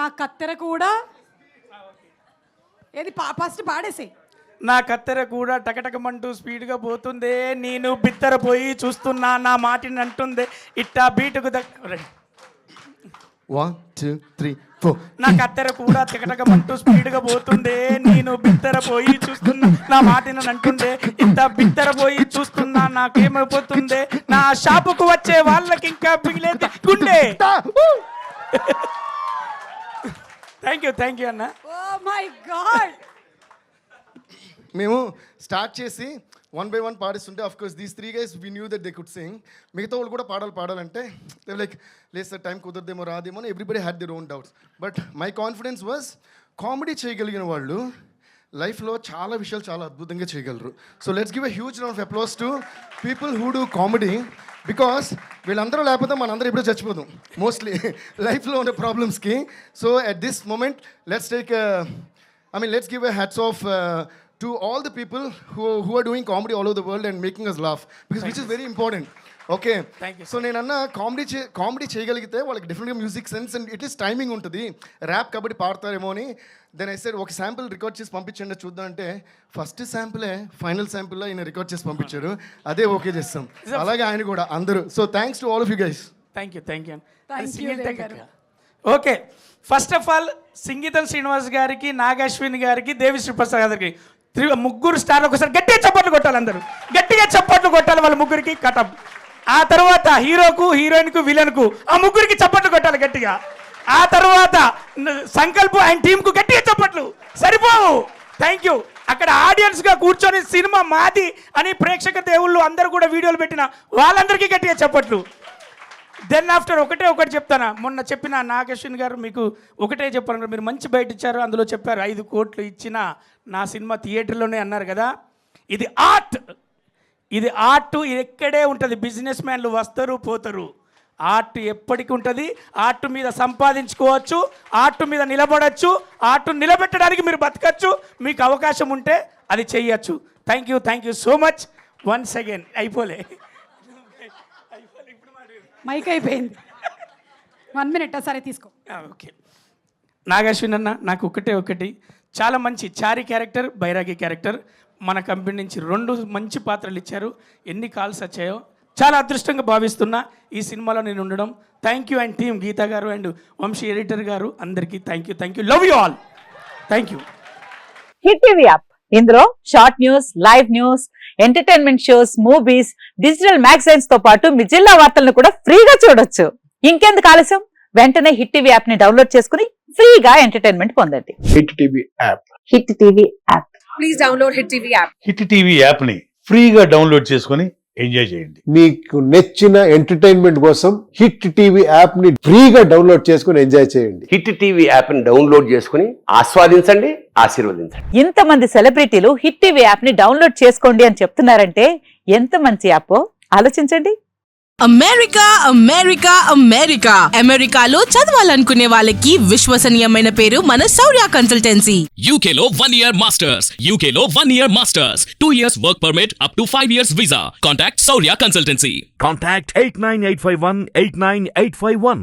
నా కత్తెర కూడా ఏది ఫస్ట్ పాడేసి. నా కత్తెర కూడా టకటకమంటూ స్పీడ్గా పోతుందే, నేను బిత్తరపోయి చూస్తున్నా నా మాటిని అంటుందే ఇట్టా బీటుకు 1 2 3 4. నా కత్తెర కూడా టకటకమంటూ స్పీడ్గా పోతుందే, నేను బిత్తరపోయి చూస్తున్నా నా మాటిని అంటుందే ఇట్టా బిత్తరపోయి చూస్తున్నా నాకేమైపోతుందే, నా షాపుకు వచ్చే వాళ్ళకి ఇంకా పిగిలేది గుండె. థ్యాంక్ యూ అన్న. Oh my god. మేము స్టార్ట్ చేసి 1 by 1 పాడిస్తుంటే of course these 3 guys we knew that they could sing. మిగతా వాళ్ళు కూడా పాడాలంటే దే లైక్ లేదు సార్ టైం కుదరదేమో రాదేమో అని everybody had their own doubts. But my confidence was comedy చేయగలిగిన వాళ్ళు లైఫ్లో చాలా విషయాలు చాలా అద్భుతంగా చేయగలరు. So let's give a huge round of applause to people who do comedy. Because వీళ్ళందరూ లేకపోతే మనందరూ ఎప్పుడో చచ్చిపోతాం మోస్ట్లీ లైఫ్లో ఉన్న ప్రాబ్లమ్స్కి. So at this moment let's give a hats off to all the people who are doing comedy all over the world and making us laugh, because which is very important. Okay, thank you. So నేనన్నా comedy చేయగలిగితే వాళ్ళకి డిఫరెంట్గా music sense and it is timing ఉంటుంది. Rap కాబట్టి పాడతారేమో అని then I said ఒక sample record చేసి పంపించండి చూద్దాం అంటే ఫస్ట్ శాంపులే ఫైనల్ శాంపుల్లో ఆయన రికార్డ్ చేసి పంపించారు. అదే ఓకే చేస్తాం. అలాగే ఆయన కూడా అందరూ. So thanks to all of you guys. Thank you. Okay, first of all సంగీతం శ్రీనివాస్ గారికి, నాగశ్విన్ గారికి, దేవిశ్రీ ప్రసాద్ గారికి ముగ్గురు స్టార్ ఒకసారి గట్టిగా చప్పట్లు కొట్టాలి. అందరూ గట్టిగా చప్పట్లు కొట్టాలి వాళ్ళ ముగ్గురికి. కటం. ఆ తర్వాత హీరోకు, హీరోయిన్కు, విలన్కు ఆ ముగ్గురికి చప్పట్లు కొట్టాలి గట్టిగా. ఆ తర్వాత సంకల్ప్ అండ్ టీంకు గట్టిగా చప్పట్లు సరిపోవు. Thank you. అక్కడ ఆడియన్స్గా కూర్చొని సినిమా మాది అని ప్రేక్షక దేవుళ్ళు అందరూ కూడా వీడియోలు పెట్టిన వాళ్ళందరికీ గట్టిగా చప్పట్లు. దెన్ ఆఫ్టర్ ఒకటి చెప్తాను. మొన్న చెప్పిన నాగేశ్వన్ గారు మీకు ఒకటే చెప్పాను, మీరు మంచి బయట ఇచ్చారు. అందులో చెప్పారు 5 కోట్లు ఇచ్చిన నా సినిమా థియేటర్లోనే అన్నారు కదా. ఇది ఆర్ట్, ఇది ఎక్కడే ఉంటుంది. బిజినెస్ మ్యాన్లు వస్తారు పోతారు. ఆర్ట్ ఎప్పటికీ ఉంటుంది. ఆర్ట్ మీద సంపాదించుకోవచ్చు, ఆర్ట్ మీద నిలబడచ్చు, ఆర్ట్ నిలబెట్టడానికి మీరు బతకచ్చు. మీకు అవకాశం ఉంటే అది చెయ్యొచ్చు. Thank you so much once again. అయిపోలే, మైక్ అయిపోయింది. 1 minute సరే తీసుకో. ఓకే, నాగశ్విన్ అన్న నాకు ఒకటి చాలా మంచి చారి క్యారెక్టర్, బైరాగి క్యారెక్టర్ మన కంపెనీ నుంచి 2 మంచి పాత్రలు ఇచ్చారు. ఎన్ని కాల్స్ వచ్చాయో చాలా అదృష్టంగా భావిస్తున్నా ఈ సినిమాలో నేను ఉండడం. Thank you and team Geetha గారు అండ్ వంశీ ఎడిటర్ గారు అందరికీ thank you. Love you all. Thank you. Hit TV app, ఇందులో short news, live news, entertainment shows, movies, digital magazines తో పాటు మీ జిల్లా వార్తలను కూడా ఫ్రీగా చూడొచ్చు. ఇంకెందుకు ఆలస్యం, వెంటనే హిట్ టీవీ యాప్ ని డౌన్లోడ్ చేసుకుని ఫ్రీగా ఎంటర్టైన్మెంట్ పొందండి. Hit TV app. Hit TV app. Please download hit TV app. Hit TV app ని ఫ్రీగా డౌన్లోడ్ చేసుకుని ఎంజాయ్ చేయండి. మీకు నచ్చిన ఎంటర్టైన్మెంట్ కోసం హిట్ టీవీ యాప్ ని ఫ్రీగా డౌన్లోడ్ చేసుకుని ఎంజాయ్ చేయండి. హిట్ టీవీ యాప్ ని డౌన్లోడ్ చేసుకుని ఆస్వాదించండి, ఆశీర్వదించండి. ఇంతమంది సెలబ్రిటీలు హిట్ టీవీ యాప్ ని డౌన్లోడ్ చేసుకోండి అని చెప్తున్నారంటే ఎంత మంచి యాప్ ఆలోచించండి. అమెరికాలో చదవాలనుకునే వాళ్ళకి విశ్వసనీయమైన పేరు మన శౌర్య కన్సల్టెన్సీ. UK లో 1 year masters, 2 years work permit up to 5 years visa. Contact Saurya Consultancy. Contact 89851 89851.